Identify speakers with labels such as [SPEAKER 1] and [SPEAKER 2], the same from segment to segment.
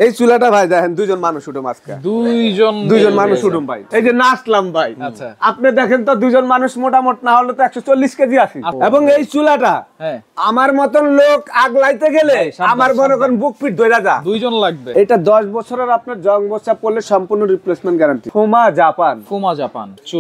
[SPEAKER 1] এই চুলাটা ভাই দেখেন দুইজন মানুষ উঠুম আজকে দুইজন মানুষ উঠুম ভাই। এই যে নাচলাম ভাই, আপনি দেখেন তো দুইজন মানুষ মোটামুটি না হলে তো 140 কেজি আসি। এবং এই চুলাটা আমার মতন লোক আগলাইতে গেলে আমার মনে করেন বুক ফিট ধরে যা
[SPEAKER 2] দুইজন লাগবে।
[SPEAKER 1] এটা 10 বছরের আপনার জং বসা পড়লে সম্পূর্ণ রিপ্লেসমেন্ট গ্যারান্টি। ফোমা জাপান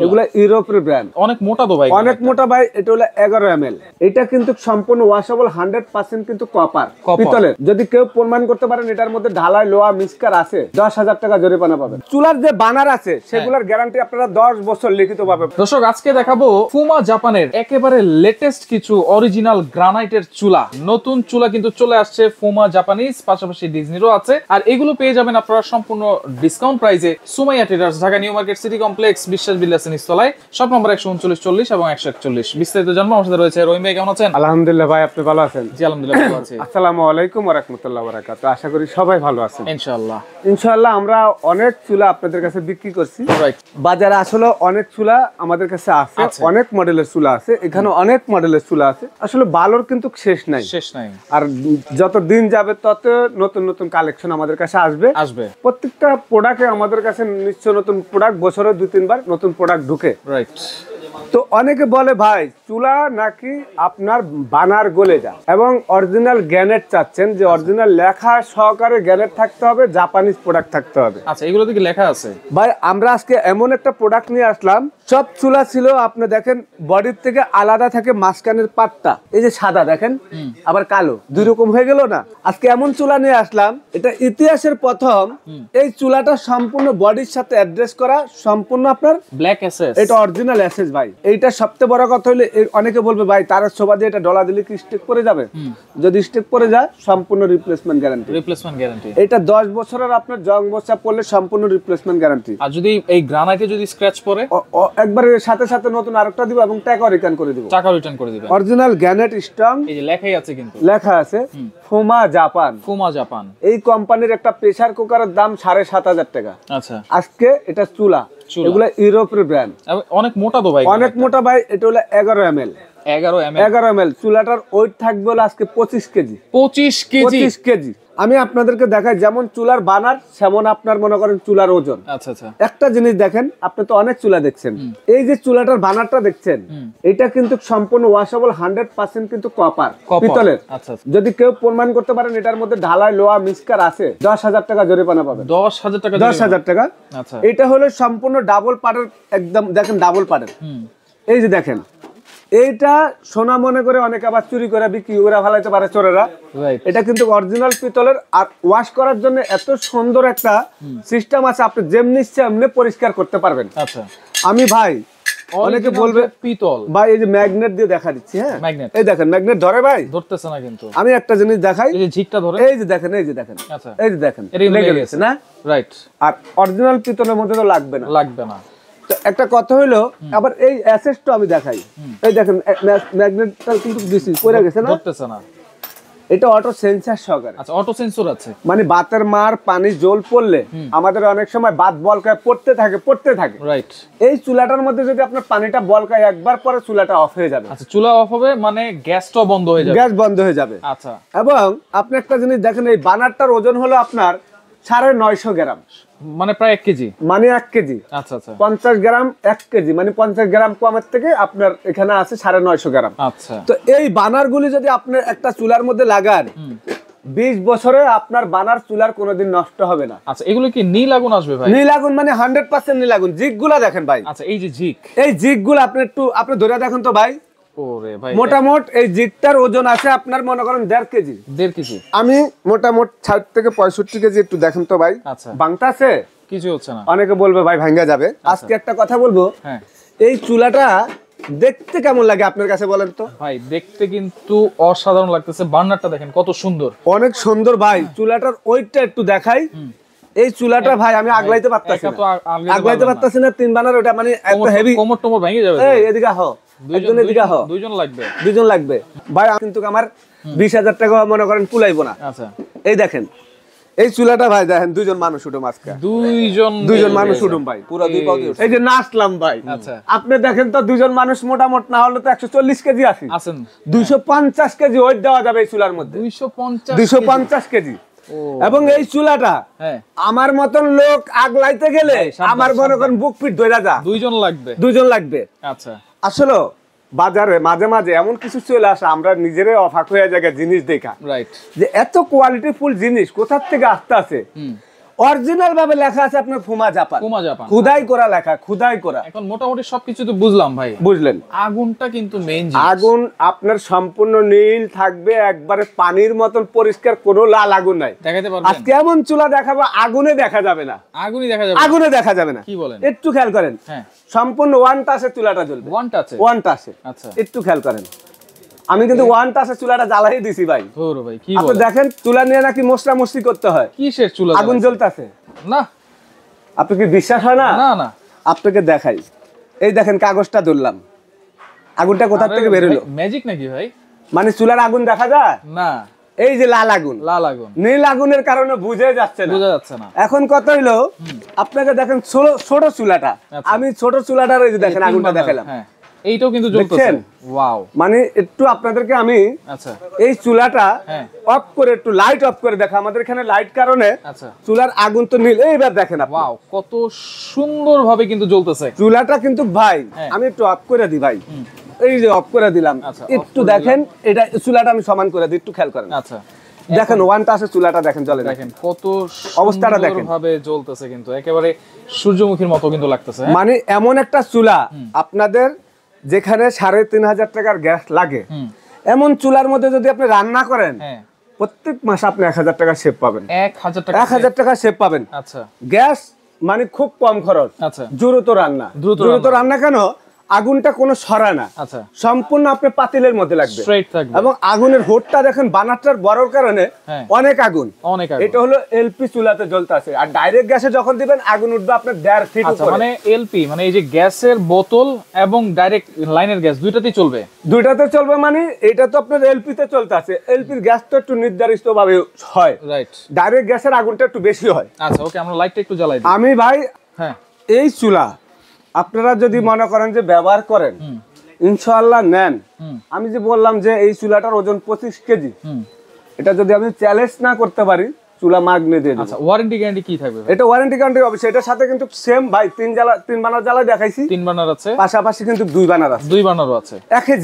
[SPEAKER 1] এগুলা ইউরোপের ব্র্যান্ড।
[SPEAKER 2] অনেক মোটা তো ভাই,
[SPEAKER 1] অনেক মোটা ভাই। এটা হলো 11 ml। এটা কিন্তু সম্পূর্ণ ওয়াশেবল 100% কিন্তু কপার পিতলের। যদি কেউ প্রমাণ করতে পারেন এটার মধ্যে ঢালাই লোহা মিক্সচার আছে 10,000 টাকা জরিমানা পাবেন। চুলার যে বানার আছে সেগুলোর গ্যারান্টি আপনারা 10 বছর লিখিত পাবেন।
[SPEAKER 2] দর্শক আজকে দেখাবো ফুমা জাপানের একেবারে লেটেস্ট কিছু অরিজিনাল গ্রানাইটের চুলা। নতুন চুলা কিন্তু চলে আসছে ফুমা জাপানিজ, পাশাপাশি ডিজনিরও আছে। আর এগুলো পেয়ে যাবেন আপনারা সম্পূর্ণ ডিসকাউন্ট প্রাইসে Sumaiya traders, Dhaka new market city complex, বিশ্বাস বিল্ডার্স নিচতলায়, শপ নম্বর 13940 এবং 141। বিস্তারিত জানবো আমার সাথে রয়েছে রহিম ভাই। কেমন আছেন?
[SPEAKER 1] আলহামদুলিল্লাহ ভাই, আপনি ভালো আছেন?
[SPEAKER 2] জি আলহামদুলিল্লাহ ভালো আছি।
[SPEAKER 1] আসসালামু আলাইকুম ওয়া রাহমাতুল্লাহি ওয়া বারাকাতুহু। আশা করি সবাই ভালো আছেন
[SPEAKER 2] ইনশাআল্লাহ।
[SPEAKER 1] ইনশাআল্লাহ আমরা অনেক চুলা আপনাদের কাছে বিক্রি করছি। বাজারে আসলে অনেক চুলা আমাদের কাছে আছে, অনেক মডেলের চুলা আছে, এখানে অনেক মডেলের চুলা আছে। আসলে ভালোর কিন্তু শেষ নাই। আর যত দিন যাবে তত নতুন নতুন কালেকশন আমাদের কাছে আসবে। প্রত্যেকটা প্রোডাক্টে আমাদের কাছে নিশ্চয় নতুন প্রোডাক্ট, বছরে 2-3 বার নতুন প্রোডাক্ট ঢুকে। তো অনেকে বলে ভাই চুলা নাকি আপনার বানার গলে যায় এবং অরিজিনাল গ্যানেট চাচ্ছেন, যে অরিজিনাল লেখা সহকারে গ্যানেট থাকতে হবে, জাপানিজ প্রোডাক্ট থাকতে হবে।
[SPEAKER 2] আচ্ছা, এগুলোতে কি লেখা আছে?
[SPEAKER 1] ভাই আমরা আজকে এমন একটা প্রোডাক্ট নিয়ে আসলাম, সব চুলা ছিল আপনি দেখেন বডির থেকে আলাদা থাকে মাঝখানের পাটটা, এই যে সাদা দেখেন আবার কালো, দুই রকম হয়ে গেল না। আজকে এমন চুলা নিয়ে আসলাম, এটা ইতিহাসের প্রথম। এই চুলাটা সম্পূর্ণ বডির সাথে অ্যাড্রেস করা, সম্পূর্ণ আপনার
[SPEAKER 2] ব্ল্যাক এসএস।
[SPEAKER 1] এটা অরিজিনাল এসএস ভাই। এইটা সবচেয়ে বড় কথা হলো অনেকে বলবে ভাই তার শোভা দিয়ে এটা ডলা দিলে কি স্টেক পড়ে যাবে? যদি স্টেক পড়ে যায় সম্পূর্ণ রিপ্লেসমেন্ট গ্যারান্টি। এটা 10 বছরের আপনার জং বসা পড়লে সম্পূর্ণ রিপ্লেসমেন্ট গ্যারান্টি।
[SPEAKER 2] আর যদি এই গ্রানাইটে যদি স্ক্র্যাচ পড়ে
[SPEAKER 1] একবারে সাথে সাথে নতুন আরেকটা দিব এবং টাকা রিটার্ন করে দিব। অরিজিনাল গ্যানেট স্ট্রং, এই যে লেখাই আছে, কিন্তু লেখা আছে ফুমা জাপান। এই কোম্পানির একটা প্রেসার কুকারের দাম 7,500 টাকা। আচ্ছা, আজকে এটা চুলা, এগুলা ইউরোপের ব্র্যান্ড।
[SPEAKER 2] অনেক মোটা তো ভাই,
[SPEAKER 1] অনেক মোটা ভাই। এটা হলো 11 ml। 11 ml চুলাটার ওয়েট থাকবে হলো আজকে 25 কেজি। 25 কেজি। আমি আপনাদেরকে দেখাই, যেমন চুলার বানার সেমন আপনার মনে করেন চুলার ওজন। আচ্ছা। একটা জিনিস দেখেন, আপনি তো অনেক চুলা দেখছেন, এই যে চুলাটার বানারটা দেখছেন এটা কিন্তু সম্পূর্ণ ওয়াশেবল 100% কিন্তু কপার পিতলের। যদি কেউ প্রমাণ করতে পারেন এটার মধ্যে ঢালাই লোহা মিক্সচার আছে 10,000 টাকা জরিমানা পাবেন। 10,000 টাকা। এটা হলো সম্পূর্ণ ডাবল পাড়ের, একদম দেখেন ডাবল পাড়ের। এই যে দেখেন, এইটা সোনা মনে করে অনেকে আবার চুরি করে বিক্রি করে ফেলাইতে পারে চোরেরা। এটা কিন্তু অরিজিনাল পিতলের। আর ওয়াশ করার জন্য এত সুন্দর একটা সিস্টেম আছে, আপনি যেমনি ইচ্ছা এমনি পরিষ্কার করতে পারবেন। আচ্ছা, আমি ভাই অনেকে বলবে পিতল ভাই, এই যে ম্যাগনেট দিয়ে দেখা দিচ্ছি। হ্যাঁ, এই দেখেন ম্যাগনেট ধরে ভাই, ধরতেছে না কিন্তু। আমি একটা জিনিস দেখাই, এই যে ঝিকটা ধরে, এই যে দেখেন, আচ্ছা এই যে দেখেন লেগে গেছে না? রাইট। আর অরিজিনাল পিতলের মধ্যে তো লাগবে না। একটা কথা হইলো আবার এই অ্যাসেসটা আমি দেখাই, এই দেখেন ম্যাগনেটটা কিন্তু দিছি পড়ে গেছে না, ধরতেছে না। এটা অটো সেন্সর সহকারে। আচ্ছা, অটো সেন্সর আছে, মানে বাতের মার পানি জল পড়লে আমাদের অনেক সময় বাত বলকায় পড়তে থাকে। রাইট। এই চুলাটার মধ্যে যদি আপনার পানিটা বলকায় একবার পরে চুলাটা অফ হয়ে যাবে। আচ্ছা, চুলা অফ হবে মানে গ্যাসটা বন্ধ হয়ে যাবে, গ্যাস বন্ধ হয়ে যাবে। আচ্ছা, এবং আপনি একটা জিনিস দেখেন, এই বানারটার ওজন হলো আপনার 950 গ্রাম, মানে প্রায় 1 কেজি, মানে 1 কেজি। আচ্ছা, 50 গ্রাম 1 কেজি, মানে 50 গ্রাম কমের থেকে আপনার এখানে আছে 950 গ্রাম। আচ্ছা, তো এই বানারগুলি যদি আপনি একটা চুলার মধ্যে লাগান 20 বছরে আপনার বানার চুলার কোনোদিন নষ্ট হবে না। আচ্ছা, এগুলো কি নীল আগুন আসবে ভাই? নীল আগুন মানে 100% নীল আগুন। জিগগুলা দেখেন ভাই। আচ্ছা, এই যে জিগ, এই জিগগুলো আপনি ধরে দেখেন তো ভাই। ওরে ভাই, মোটামুটি এই জিগটার ওজন আছে আপনার মনে করেন 1.5 কেজি। 1.5 কেজি। আমি মোটামুটি 60 থেকে 65 কেজি, একটু দেখেন তো ভাই। আচ্ছা, বাংতা আছে, কিছু হচ্ছে না। অনেকে বলবে ভাই ভাঙ্গা যাবে। আজকে একটা কথা বলবো, এই চুলাটা দেখতে কেমন লাগে আপনার কাছে বলেন তো ভাই? দেখতে কিন্তু অসাধারণ লাগতেছে। বার্নারটা দেখেন কত সুন্দর, অনেক সুন্দর ভাই। চুলাটার ওয়েটটা একটু দেখাই। এই চুলাটা ভাই আমি আগলাইতে পারতাছি না, 3 বানার ওটা মানে এত হেভি, কোমর টোমর ভেঙে যাবে। এই এদিকে আহ, দুইজন লাগবে ভাই, কিন্তু আমার 20,000 টাকা মনে করেন কুলাইবো না। আচ্ছা, এই দেখেন এই চুলাটা ভাই দেখেন দুইজন মানুষ উঠুম আজকে, দুইজন মানুষ উঠুম ভাই, পুরো 2 পাও দিয়ে। এই যে নাচলাম ভাই। আচ্ছা, আপনি দেখেন তো দুইজন মানুষ মোটামুটি না হলে তো 140 কেজি আছেন, 250 কেজি ওয়েট দেওয়া যাবে এই চুলার মধ্যে। 250 কেজি। এবং এই চুলাটা আমার মতন লোক আগলাইতে গেলে আমার মনে করেন বুক ফিট ধরে যা, দুইজন লাগবে।
[SPEAKER 2] আচ্ছা,
[SPEAKER 1] আসলে বাজারে মাঝে মাঝে এমন কিছু চলে আসে আমরা নিজেরাই অবাক হয়ে যায় জিনিস দেখা, যে এত কোয়ালিটিফুল জিনিস কোথা থেকে আসতে আছে। অরিজিনাল ভাবে লেখা আছে আপনার ফুমা জাপান, খুদাই করা লেখা, খুদাই করা।
[SPEAKER 2] এখন মোটামুটি সবকিছু তো বুঝলাম ভাই,
[SPEAKER 1] বুঝলেন।
[SPEAKER 2] আগুনটা কিন্তু মেইন জিনিস।
[SPEAKER 1] আগুন আপনার সম্পূর্ণ নীল থাকবে, একবারে পানির মতন পরিষ্কার, কোনো লাল আগুন নাই।
[SPEAKER 2] দেখাতে পারবেন?
[SPEAKER 1] আজকে এমন চুলা দেখাবো আগুনে দেখা যাবে না,
[SPEAKER 2] আগুনই দেখা যাবে,
[SPEAKER 1] আগুনে দেখা যাবে না।
[SPEAKER 2] কি বলেন?
[SPEAKER 1] একটু খেয়াল করেন, সম্পূর্ণ ওয়ান টাচে চুলাটা জ্বলবে, ওয়ান টাচে।
[SPEAKER 2] আচ্ছা,
[SPEAKER 1] একটু খেয়াল করেন, আমি কিন্তু ওয়ান টাচে চুলাটা জ্বালাই দিছি ভাই।
[SPEAKER 2] ওরে ভাই কি
[SPEAKER 1] বলেন? দেখেন চুলা নিয়ে নাকি মশলা মশলি করতে হয়,
[SPEAKER 2] কিসের চুলা?
[SPEAKER 1] আগুন জ্বলতেছে
[SPEAKER 2] না,
[SPEAKER 1] আপনি কি বিশ্বাস হয় না?
[SPEAKER 2] না না,
[SPEAKER 1] আপনাকে দেখাই। এই দেখেন কাগজটা ধরলাম, আগুনটা কোথা থেকে বের হলো?
[SPEAKER 2] ম্যাজিক নাকি ভাই?
[SPEAKER 1] মানে চুলার আগুন দেখা যায়
[SPEAKER 2] না,
[SPEAKER 1] এই যে লাল আগুন,
[SPEAKER 2] লাল আগুন,
[SPEAKER 1] নীল আগুনের কারণে বুঝে যাচ্ছে না। এখন কত হইলো আপনাকে দেখেন ছোট চুলাটা, আমি ছোট চুলাটার এই যে দেখেন আগুনটা দেখালাম,
[SPEAKER 2] এইটাও কিন্তু জ্বলতেছে। ওয়াও,
[SPEAKER 1] মানে একটু আপনাদেরকে আমি
[SPEAKER 2] আচ্ছা
[SPEAKER 1] এই চুলাটা অফ করে একটু লাইট অফ করে দেখা, আমাদের এখানে লাইট কারণে চুলার আগুন তো নীল। এইবার দেখেন আপনি,
[SPEAKER 2] ওয়াও কত সুন্দরভাবে কিন্তু জ্বলতেছে
[SPEAKER 1] চুলাটা কিন্তু ভাই। আমি একটু অফ করে দিই ভাই, এই যে অফ করে দিলাম, একটু দেখেন এটা চুলাটা আমি সমান করে দিই, একটু খেয়াল করেন।
[SPEAKER 2] আচ্ছা,
[SPEAKER 1] দেখেন ওয়ান টাচে চুলাটা দেখেন জ্বলে,
[SPEAKER 2] দেখেন কত
[SPEAKER 1] অবস্থাটা দেখেন,
[SPEAKER 2] ভাবে জ্বলতেছে, কিন্তু একেবারে সূর্যমুখীর মতো কিন্তু লাগতেছে।
[SPEAKER 1] মানে এমন একটা চুলা আপনাদের যেখানে 3,500 টাকার গ্যাস লাগে, এমন চুলার মধ্যে যদি আপনি রান্না করেন প্রত্যেক মাসে আপনি 1,000 টাকা সেভ পাবেন, 1,000 টাকা সেভ পাবেন।
[SPEAKER 2] আচ্ছা,
[SPEAKER 1] গ্যাস মানে খুব কম খরচ, দ্রুত রান্না, দ্রুত রান্না কেন? আগুনটা কোনো সরা না, সম্পূর্ণ আপনার পাতিলের মধ্যে লাগবে এবং আগুনের হোটটা দেখেন বানারটার বড়র কারণে অনেক আগুন, এটা হলো এলপি চুলাতে জ্বলতে আছে। আর ডাইরেক্ট গ্যাসে যখন দিবেন আগুন উঠবে আপনার 1.5 ফিট উপরে।
[SPEAKER 2] মানে এলপি মানে এই যে গ্যাসের বোতল এবং ডাইরেক্ট লাইনের গ্যাস দুইটাতেই চলবে,
[SPEAKER 1] দুইটাতে চলবে। মানে এটা তো আপনার এলপি তে চলতে আছে, এলপির গ্যাস তো একটু নির্ধারিত ভাবে হয়, রাইট, ডাইরেক্ট গ্যাসের আগুনটা একটু বেশি হয়।
[SPEAKER 2] আচ্ছা ওকে, আমরা লাইটটা একটু জ্বালাই দিই।
[SPEAKER 1] আমি ভাই এই চুলা আপনারা যদি মনে করেন যে ব্যবহার করেন, ইনশাআল্লাহ নেন। আমি যে বললাম যে এই চুলাটার ওজন 25 কেজি, এটা যদি আমি চ্যালেঞ্জ না করতে পারি চুলা মাগনে দিয়ে দেব।
[SPEAKER 2] আচ্ছা, ওয়ারেন্টি গ্যারান্টি কি থাকবে?
[SPEAKER 1] এটা ওয়ারেন্টি গ্যারান্টি হবে, এটার সাথে কিন্তু সেম ভাই 3 বানার জ্বালা দেখাইছি,
[SPEAKER 2] 3 বানার আছে,
[SPEAKER 1] পাশাপাশি কিন্তু 2 বানার আছে,
[SPEAKER 2] 2 বানারও আছে,
[SPEAKER 1] একই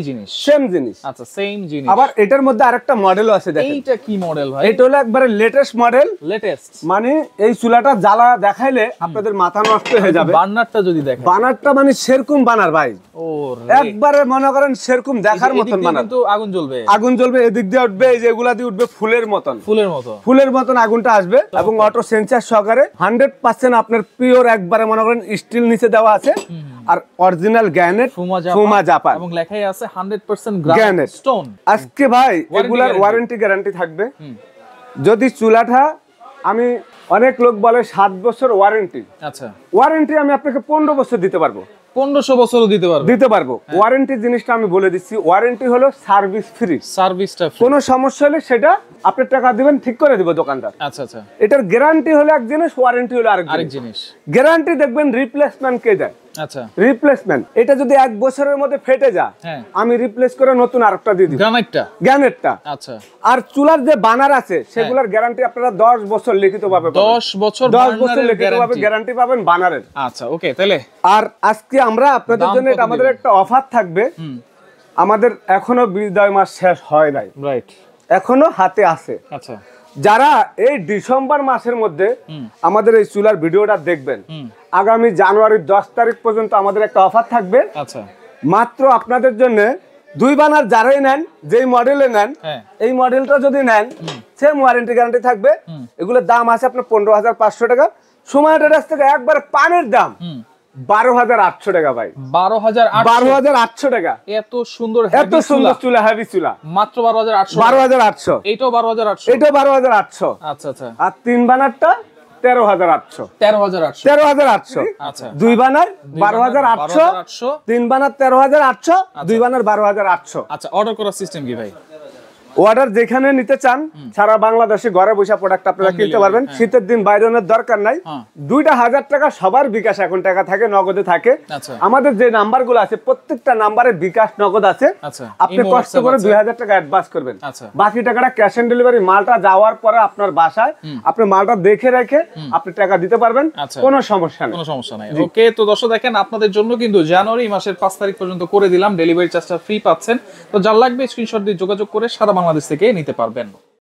[SPEAKER 1] জিনিস, সেম জিনিস।
[SPEAKER 2] আচ্ছা, সেম জিনিস।
[SPEAKER 1] আবার এটার মধ্যে আরেকটা মডেলও আছে, দেখেন
[SPEAKER 2] এইটা কি মডেল ভাই?
[SPEAKER 1] এটা হলো একবারে লেটেস্ট মডেল,
[SPEAKER 2] লেটেস্ট
[SPEAKER 1] মানে এই চুলাটা জ্বালা দেখাইলে আপনাদের মাথা নষ্ট হয়ে যাবে।
[SPEAKER 2] বার্নারটা যদি দেখেন,
[SPEAKER 1] বার্নারটা মানে সেরকম বানার ভাই, একবারে মনে করেন সেরকম দেখার মতন বানার,
[SPEAKER 2] কিন্তু আগুন জ্বলবে,
[SPEAKER 1] আগুন জ্বলবে, এদিক দিয়ে উঠবে, এই যে এগুলা দিয়ে উঠবে ফুলের মতন আগুনটা আসবে এবং অটো সেন্সার সহকারে 100% আপনার পিওর একবারে মনে করেন স্টিল নিচে দেওয়া আছে, আর অরিজিনাল গ্রানাইট ফুমা জাপান
[SPEAKER 2] এবং লেখাই আছে 100% গ্রানাইট স্টোন।
[SPEAKER 1] আজকে ভাই এগুলার ওয়ারেন্টি গ্যারান্টি থাকবে। যদি চুলাটা আমি অনেক লোক বলে 7 বছর ওয়ারেন্টি, আচ্ছা ওয়ারেন্টি আমি আপনাকে 15 বছর দিতে পারবো,
[SPEAKER 2] 1500 বছরও দিতে পারবো।
[SPEAKER 1] ওয়ারেন্টি জিনিসটা আমি বলে দিচ্ছি, ওয়ারেন্টি হলো সার্ভিস ফ্রি,
[SPEAKER 2] সার্ভিসটা ফ্রি,
[SPEAKER 1] কোনো সমস্যা হলে সেটা আপনি টাকা দিবেন, ঠিক করে দিব দোকানদার।
[SPEAKER 2] আচ্ছা আচ্ছা,
[SPEAKER 1] এটার গ্যারান্টি হলো এক জিনিস, ওয়ারেন্টি হলো আরেক জিনিস। গ্যারান্টি দেখবেন রিপ্লেসমেন্ট কে দেয়, আচ্ছা রিপ্লেসমেন্ট, এটা যদি 1 বছরের মধ্যে ফেটে যায় আমি রিপ্লেস করে নতুন আরেকটা দিয়ে দিব, গ্রানাইটটা। আচ্ছা, আর চুলার যে বানার আছে সেগুলোর গ্যারান্টি আপনারা 10 বছর লিখিত পাবেন,
[SPEAKER 2] 10 বছর
[SPEAKER 1] লিখিত ভাবে গ্যারান্টি পাবেন বানারের।
[SPEAKER 2] আচ্ছা ওকে, তাহলে
[SPEAKER 1] আর আজকে আমরা আপনাদের জন্য এটা আমাদের একটা অফার থাকবে, আমাদের এখনো বিদায় মাস শেষ হয় নাই, রাইট, এখনো হাতে আছে। আচ্ছা, যারা এই ডিসেম্বর মাসের মধ্যে আমাদের এই চুলার ভিডিওটা দেখবেন, আগামী জানুয়ারির 10 তারিখ পর্যন্ত আমাদের একটা অফার থাকবে। আচ্ছা, মাত্র আপনাদের জন্য 2 বানার যারাই নেন, যেই মডেলে নেন, এই মডেলটা যদি নেন সেম ওয়ারেন্টি গ্যারান্টি থাকবে। এগুলোর দাম আছে আপনার 15,500 টাকা, সময়টার কাছ থেকে একবারে পানের দাম 12,800 টাকা ভাই, 12,800 টাকা। এত সুন্দর চুলা, হেভি চুলা, মাত্র 12,800। এটাও 12,800। আচ্ছা আচ্ছা, আর 3 বানারটা 13,800। আচ্ছা, 2 বানার 12,800, 3 বানার 13,800, 2 বানার 12,800।
[SPEAKER 2] আচ্ছা, অর্ডার করার সিস্টেম কি ভাই?
[SPEAKER 1] অর্ডার যেখানে নিতে চান সারা বাংলাদেশে ঘরে বসে প্রোডাক্ট আপনারা কিনতে পারবেন। শীতের দিন বাইরের দরকার নাই। 2000 টাকা সবার বিকাশ এখন টাকা থাকে, নগদে থাকে। আমাদের যে নাম্বারগুলো আছে প্রত্যেকটা নাম্বারে বিকাশ নগদ আছে। আপনি কষ্ট করে 2000 টাকা অ্যাডভান্স করবেন, বাকি টাকাটা ক্যাশ অন ডেলিভারি। মালটা যাওয়ার পরে আপনার বাসায় আপনি মালটা দেখে রেখে আপনি টাকা দিতে পারবেন, কোনো সমস্যা নেই,
[SPEAKER 2] কোনো সমস্যা নাই। ওকে, তো দর্শক দেখেন আপনাদের জন্য কিন্তু জানুয়ারি মাসের 5 তারিখ পর্যন্ত করে দিলাম, ডেলিভারি চার্জটা ফ্রি পাচ্ছেন। তো যার লাগবে স্ক্রিনশট দিয়ে যোগাযোগ করে সারা বাংলাদেশ থেকে নিতে পারবেন।